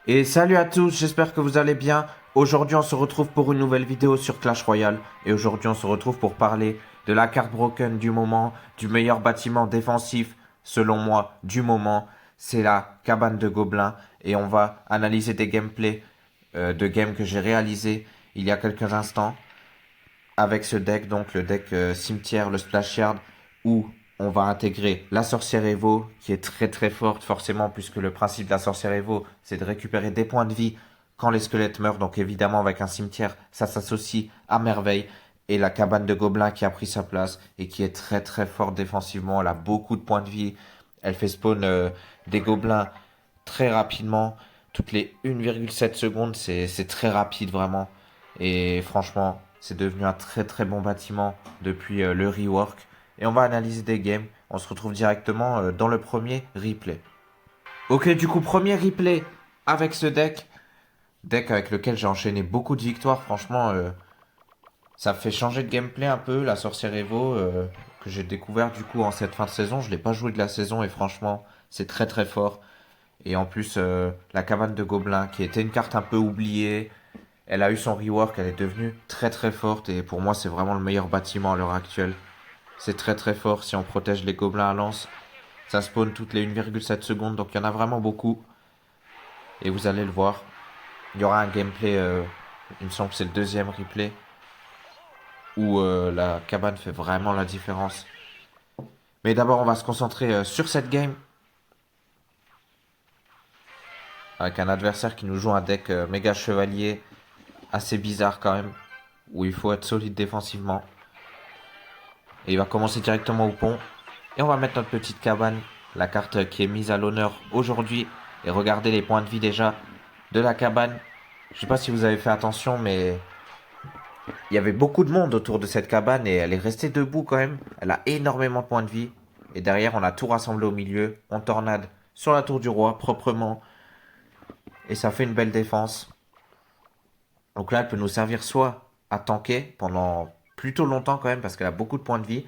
Et salut à tous, j'espère que vous allez bien. Aujourd'hui on se retrouve pour une nouvelle vidéo sur Clash Royale. Et aujourd'hui on se retrouve pour parler de la carte broken du moment, du meilleur bâtiment défensif, selon moi, du moment. C'est la cabane de gobelins. Et on va analyser des gameplays de games que j'ai réalisés il y a quelques instants. Avec ce deck, donc le deck cimetière, le splash yard, où on va intégrer la sorcière Evo, qui est très très forte forcément, puisque le principe de la sorcière Evo, c'est de récupérer des points de vie quand les squelettes meurent. Donc évidemment avec un cimetière, ça s'associe à merveille. Et la cabane de gobelins qui a pris sa place et qui est très très forte défensivement, elle a beaucoup de points de vie. Elle fait spawn des gobelins très rapidement, toutes les 1,7 secondes, c'est très rapide vraiment. Et franchement, c'est devenu un très très bon bâtiment depuis le rework. Et on va analyser des games. On se retrouve directement dans le premier replay. Ok, du coup, premier replay avec ce deck. Deck avec lequel j'ai enchaîné beaucoup de victoires. Franchement, ça fait changer de gameplay un peu. La sorcière Evo, que j'ai découvert du coup en cette fin de saison. Je l'ai pas joué de la saison et franchement, c'est très très fort. Et en plus, la cabane de gobelins, qui était une carte un peu oubliée. Elle a eu son rework, elle est devenue très très forte et pour moi c'est vraiment le meilleur bâtiment à l'heure actuelle. C'est très très fort si on protège les gobelins à lance. Ça spawn toutes les 1,7 secondes donc il y en a vraiment beaucoup. Et vous allez le voir. Il y aura un gameplay, il me semble que c'est le deuxième replay, où la cabane fait vraiment la différence. Mais d'abord on va se concentrer sur cette game. Avec un adversaire qui nous joue un deck méga chevalier assez bizarre quand même. Où il faut être solide défensivement. Et il va commencer directement au pont. Et on va mettre notre petite cabane, la carte qui est mise à l'honneur aujourd'hui. Et regardez les points de vie déjà de la cabane. Je sais pas si vous avez fait attention, mais il y avait beaucoup de monde autour de cette cabane et elle est restée debout quand même. Elle a énormément de points de vie. Et derrière, on a tout rassemblé au milieu. On tornade sur la tour du roi, proprement. Et ça fait une belle défense. Donc là, elle peut nous servir soit à tanker pendant plutôt longtemps quand même, parce qu'elle a beaucoup de points de vie.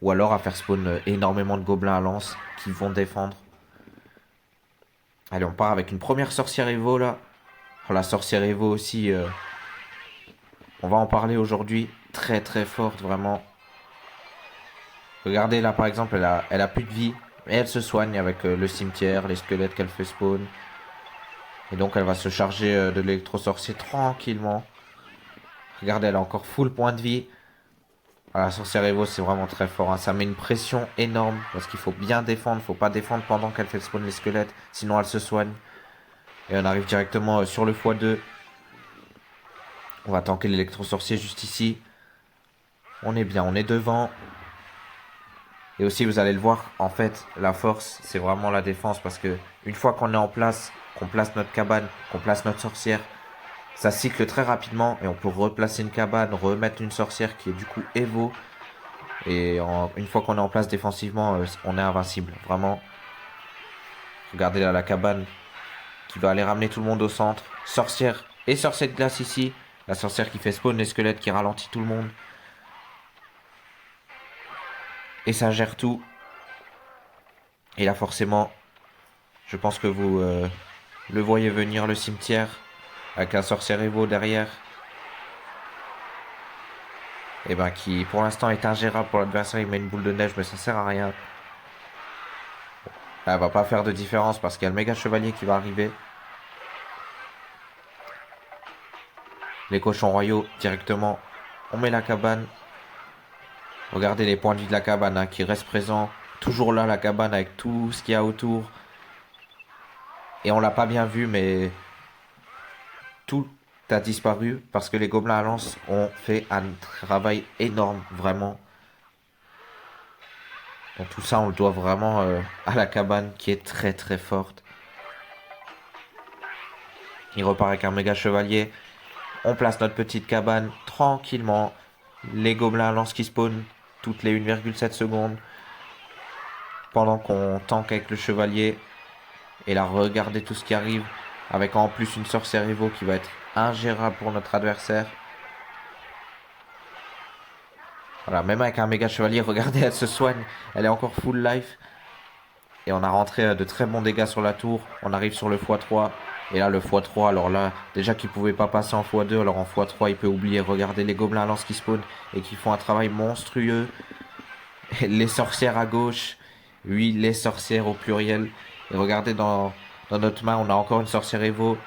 Ou alors à faire spawn énormément de gobelins à lance qui vont défendre. Allez, on part avec une première sorcière Evo là. Oh, la sorcière Evo aussi, on va en parler aujourd'hui. Très très forte, vraiment. Regardez là par exemple, elle a plus de vie. Et elle se soigne avec le cimetière, les squelettes qu'elle fait spawn. Et donc elle va se charger de l'électro-sorcier tranquillement. Regardez, elle a encore full point de vie. Ah, la sorcière Evo c'est vraiment très fort, hein. Ça met une pression énorme parce qu'il faut bien défendre. Faut pas défendre pendant qu'elle fait spawn les squelettes. Sinon elle se soigne. Et on arrive directement sur le x2. On va tanker l'électro-sorcier juste ici. On est bien, on est devant. Et aussi, vous allez le voir, en fait, la force, c'est vraiment la défense. Parce que une fois qu'on est en place, qu'on place notre cabane, qu'on place notre sorcière, ça cycle très rapidement. Et on peut replacer une cabane, remettre une sorcière qui est du coup Evo. Et une fois qu'on est en place défensivement, on est invincible. Vraiment. Regardez là la cabane qui va aller ramener tout le monde au centre. Sorcière et sorcière de glace ici. La sorcière qui fait spawn les squelettes, qui ralentit tout le monde. Et ça gère tout. Et là forcément, je pense que vous le voyez venir, le cimetière. Avec un sorcier Evo derrière. Et ben qui pour l'instant est ingérable pour l'adversaire. Il met une boule de neige mais ça sert à rien. Là, elle va pas faire de différence parce qu'il y a le méga chevalier qui va arriver. Les cochons royaux directement. On met la cabane. Regardez les points de vie de la cabane hein, qui restent présents. Toujours là la cabane avec tout ce qu'il y a autour. Et on l'a pas bien vu mais tout a disparu parce que les gobelins à lance ont fait un travail énorme, vraiment. Donc tout ça, on le doit vraiment à la cabane qui est très très forte. Il repart avec un méga chevalier. On place notre petite cabane tranquillement. Les gobelins à lance qui spawnent toutes les 1,7 secondes. Pendant qu'on tank avec le chevalier. Et là, regardez tout ce qui arrive. Avec en plus une sorcière Evo qui va être ingérable pour notre adversaire. Voilà, même avec un méga chevalier, regardez, elle se soigne. Elle est encore full life. Et on a rentré de très bons dégâts sur la tour. On arrive sur le x3. Et là, le x3, alors là, déjà qu'il pouvait pas passer en x2, alors en x3, il peut oublier. Regardez les gobelins à lance qui spawnent et qui font un travail monstrueux. Les sorcières à gauche. Oui, les sorcières au pluriel. Et regardez dans notre main, on a encore une sorcière Evo.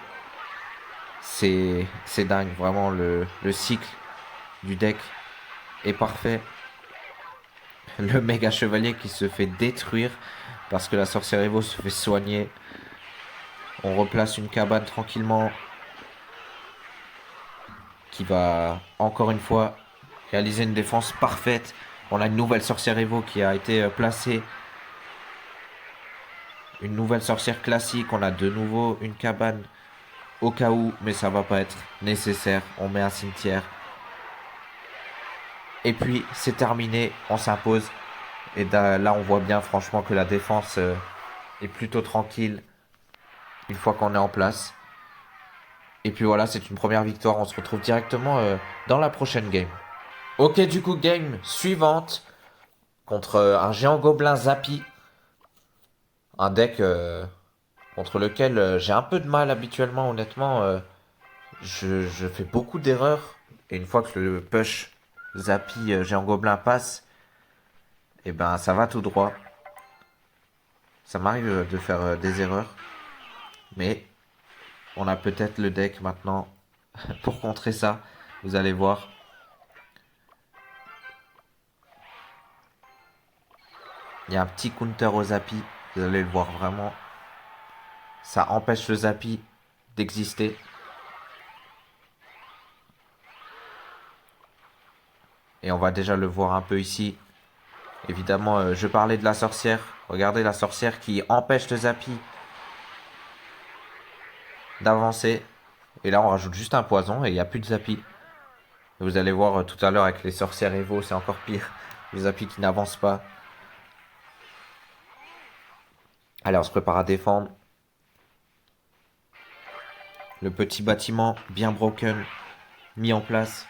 C'est dingue, vraiment, le cycle du deck est parfait. Le méga chevalier qui se fait détruire parce que la sorcière Evo se fait soigner. On replace une cabane tranquillement qui va encore une fois réaliser une défense parfaite. On a une nouvelle sorcière Evo qui a été placée. Une nouvelle sorcière classique. On a de nouveau une cabane au cas où, mais ça va pas être nécessaire. On met un cimetière. Et puis c'est terminé, on s'impose. Et là on voit bien franchement que la défense est plutôt tranquille une fois qu'on est en place. Et puis voilà, c'est une première victoire. On se retrouve directement dans la prochaine game. Ok, du coup, game suivante contre un géant gobelin Zappy. Un deck contre lequel j'ai un peu de mal habituellement, honnêtement. Je fais beaucoup d'erreurs. Et une fois que le push Zappy géant gobelin passe, et ben ça va tout droit. Ça m'arrive de faire des erreurs. Mais on a peut-être le deck maintenant pour contrer ça. Vous allez voir. Il y a un petit counter au Zappy. Vous allez le voir vraiment. Ça empêche le Zappy d'exister. Et on va déjà le voir un peu ici. Évidemment, je parlais de la sorcière. Regardez la sorcière qui empêche le Zappy d'avancer. Et là, on rajoute juste un poison et il n'y a plus de Zappy. Vous allez voir tout à l'heure avec les sorcières Evo, c'est encore pire. Les Zappy qui n'avancent pas. Allez, on se prépare à défendre. Le petit bâtiment bien broken, mis en place.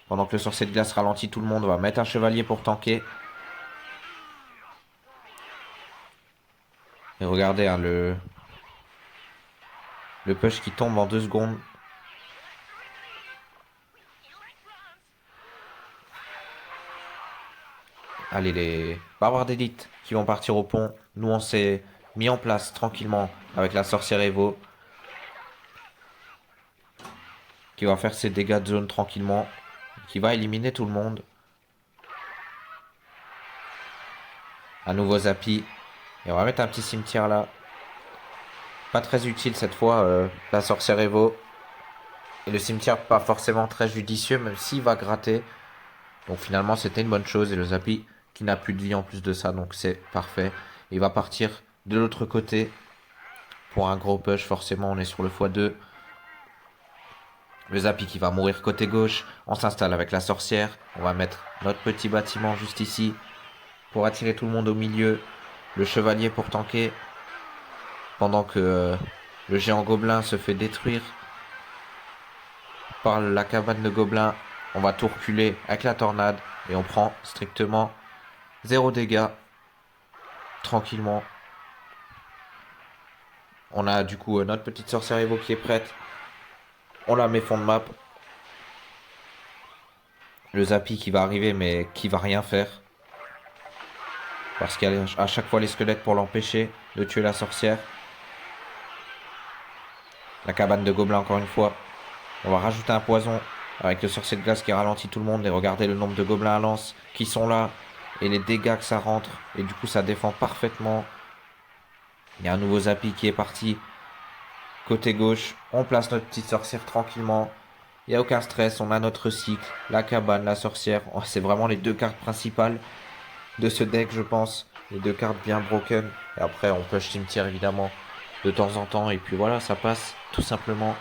Pendant que le sorcier de glace ralentit tout le monde, on va mettre un chevalier pour tanker. Et regardez hein, le push qui tombe en 2 secondes. Allez, les barbares d'élite qui vont partir au pont. Nous, on s'est mis en place tranquillement avec la sorcière Evo. Qui va faire ses dégâts de zone tranquillement. Qui va éliminer tout le monde. Un nouveau Zappy. Et on va mettre un petit cimetière là. Pas très utile cette fois, la sorcière Evo. Et le cimetière pas forcément très judicieux, même s'il va gratter. Donc finalement c'était une bonne chose. Et le Zappy qui n'a plus de vie en plus de ça, donc c'est parfait. Il va partir de l'autre côté pour un gros push. Forcément on est sur le x2. Le Zappy qui va mourir côté gauche. On s'installe avec la sorcière. On va mettre notre petit bâtiment juste ici pour attirer tout le monde au milieu. Le chevalier pour tanker. Pendant que le géant gobelin se fait détruire par la cabane de gobelins. On va tout reculer avec la tornade. Et on prend strictement 0 dégâts. Tranquillement. On a du coup notre petite sorcière Evo qui est prête. On la met fond de map. Le Zappy qui va arriver mais qui va rien faire. Parce qu'il y a à chaque fois les squelettes pour l'empêcher de tuer la sorcière. La cabane de gobelins encore une fois. On va rajouter un poison avec le sorcier de glace qui ralentit tout le monde. Et regardez le nombre de gobelins à lance qui sont là. Et les dégâts que ça rentre. Et du coup ça défend parfaitement. Il y a un nouveau Zappy qui est parti. Côté gauche, on place notre petite sorcière tranquillement. Il n'y a aucun stress, on a notre cycle. La cabane, la sorcière. Oh, c'est vraiment les 2 cartes principales de ce deck je pense. Les 2 cartes bien broken. Et après on push cimetière évidemment de temps en temps. Et puis voilà, ça passe tout simplement.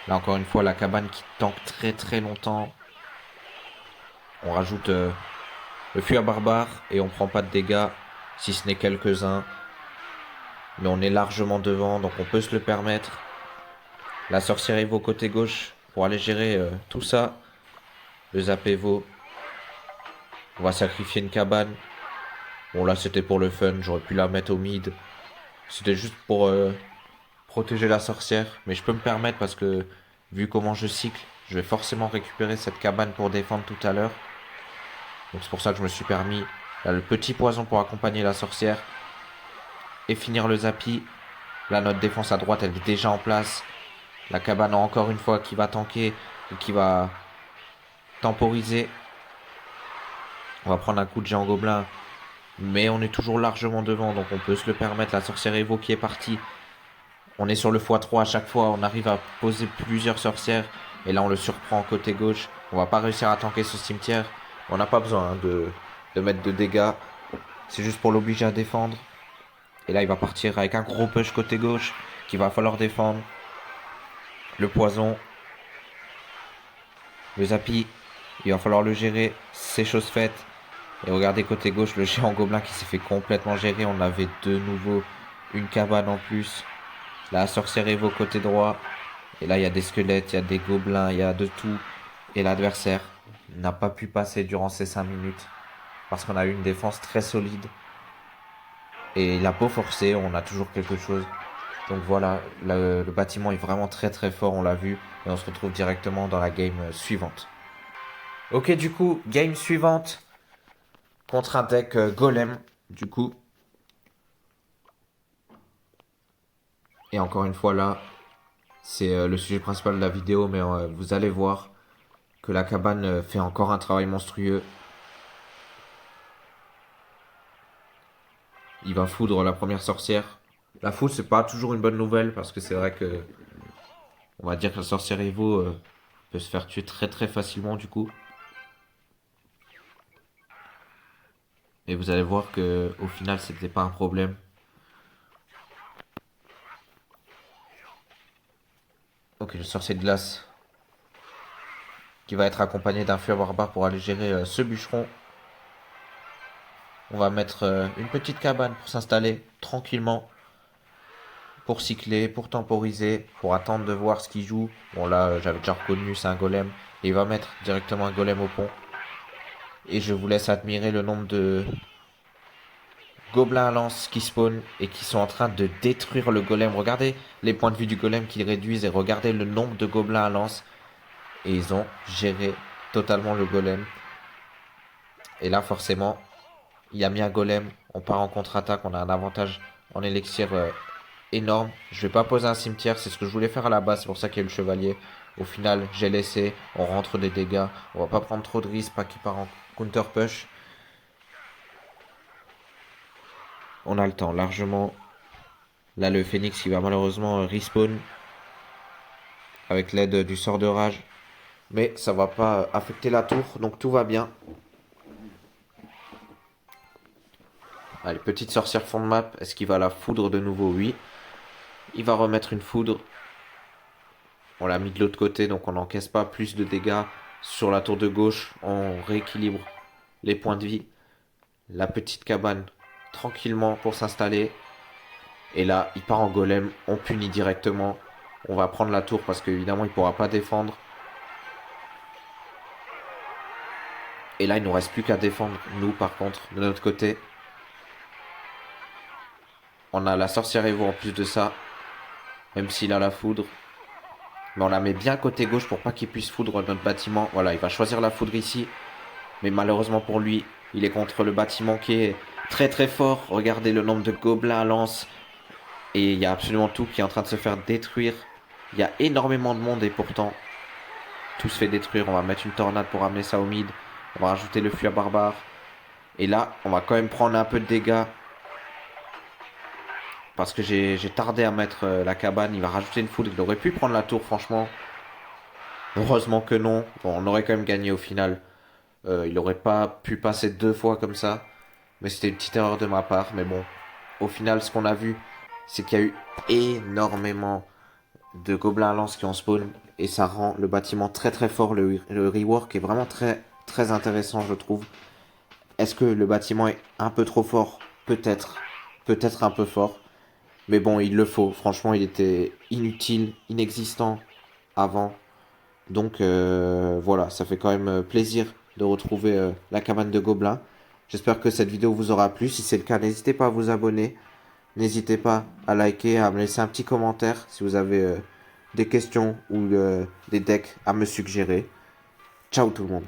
Là encore une fois la cabane qui tank très très longtemps. On rajoute le fuir barbare et on prend pas de dégâts. Si ce n'est quelques-uns. Mais on est largement devant donc on peut se le permettre. La sorcière Evo côté gauche pour aller gérer tout ça. Le Zap Evo. On va sacrifier une cabane. Bon là c'était pour le fun, j'aurais pu la mettre au mid. C'était juste pour protéger la sorcière. Mais je peux me permettre parce que, vu comment je cycle, je vais forcément récupérer cette cabane pour défendre tout à l'heure. Donc c'est pour ça que je me suis permis là, le petit poison pour accompagner la sorcière et finir le zappi. Là, notre défense à droite, elle est déjà en place. La cabane, encore une fois, qui va tanker et qui va temporiser. On va prendre un coup de géant gobelin. Mais on est toujours largement devant, donc on peut se le permettre. La sorcière Evo qui est partie. On est sur le x3 à chaque fois. On arrive à poser plusieurs sorcières. Et là, on le surprend côté gauche. On va pas réussir à tanker ce cimetière. On n'a pas besoin de mettre de dégâts. C'est juste pour l'obliger à défendre. Et là, il va partir avec un gros push côté gauche qu'il va falloir défendre. Le poison. Le zappi. Il va falloir le gérer. C'est chose faite. Et regardez côté gauche, le géant gobelin qui s'est fait complètement gérer. On avait de nouveau une cabane en plus. La sorcière Evo côté droit. Et là, il y a des squelettes, il y a des gobelins, il y a de tout. Et l'adversaire n'a pas pu passer durant ces 5 minutes. Parce qu'on a eu une défense très solide. Et il a beau forcer, on a toujours quelque chose. Donc voilà, le bâtiment est vraiment très très fort, on l'a vu. Et on se retrouve directement dans la game suivante. Ok, du coup, game suivante. Contre un deck golem, du coup. Et encore une fois là, c'est le sujet principal de la vidéo, mais vous allez voir que la cabane fait encore un travail monstrueux. Il va foudre la première sorcière. La foudre, c'est pas toujours une bonne nouvelle, parce que c'est vrai que on va dire que la sorcière Evo peut se faire tuer très très facilement du coup. Et vous allez voir que au final, c'était pas un problème. Ok, le sorcier de glace qui va être accompagné d'un feu barbare pour aller gérer ce bûcheron. On va mettre une petite cabane pour s'installer tranquillement, pour cycler, pour temporiser, pour attendre de voir ce qu'il joue. Bon là, j'avais déjà reconnu, c'est un golem. Et il va mettre directement un golem au pont. Et je vous laisse admirer le nombre de gobelins à lance qui spawnent et qui sont en train de détruire le golem. Regardez les points de vue du golem qu'ils réduisent et regardez le nombre de gobelins à lance. Et ils ont géré totalement le golem. Et là, forcément, il a mis un golem. On part en contre-attaque. On a un avantage en élixir énorme. Je vais pas poser un cimetière. C'est ce que je voulais faire à la base. C'est pour ça qu'il y a eu le chevalier. Au final, j'ai laissé. On rentre des dégâts. On va pas prendre trop de risques. Pas qu'il part en counter push. On a le temps largement. Là, le phénix qui va malheureusement respawn. Avec l'aide du sort de rage. Mais ça va pas affecter la tour. Donc tout va bien. Allez, petite sorcière fond de map. Est-ce qu'il va la foudre de nouveau? Oui. Il va remettre une foudre. On l'a mis de l'autre côté, donc on n'encaisse pas plus de dégâts. Sur la tour de gauche, on rééquilibre les points de vie. La petite cabane, tranquillement pour s'installer. Et là, il part en golem. On punit directement. On va prendre la tour parce qu'évidemment, il ne pourra pas défendre. Et là, il ne nous reste plus qu'à défendre, nous, par contre, de notre côté. On a la sorcière Evo en plus de ça. Même s'il a la foudre. Mais on la met bien côté gauche pour pas qu'il puisse foudre notre bâtiment. Voilà, il va choisir la foudre ici. Mais malheureusement pour lui, il est contre le bâtiment qui est très très fort. Regardez le nombre de gobelins à lance. Et il y a absolument tout qui est en train de se faire détruire. Il y a énormément de monde et pourtant, tout se fait détruire. On va mettre une tornade pour amener ça au mid. On va rajouter le fuir barbare. Et là, on va quand même prendre un peu de dégâts. Parce que j'ai tardé à mettre la cabane. Il va rajouter une foudre. Il aurait pu prendre la tour, franchement. Heureusement que non. Bon, on aurait quand même gagné au final. Il aurait pas pu passer 2 fois comme ça. Mais c'était une petite erreur de ma part. Mais bon, au final, ce qu'on a vu, c'est qu'il y a eu énormément de gobelins à lance qui ont spawn. Et ça rend le bâtiment très très fort. Le rework est vraiment très très intéressant, je trouve. Est-ce que le bâtiment est un peu trop fort? Peut-être. Peut-être un peu fort. Mais bon, il le faut. Franchement, il était inutile, inexistant avant. Donc voilà, ça fait quand même plaisir de retrouver la cabane de gobelins. J'espère que cette vidéo vous aura plu. Si c'est le cas, n'hésitez pas à vous abonner. N'hésitez pas à liker, à me laisser un petit commentaire si vous avez des questions ou des decks à me suggérer. Ciao tout le monde.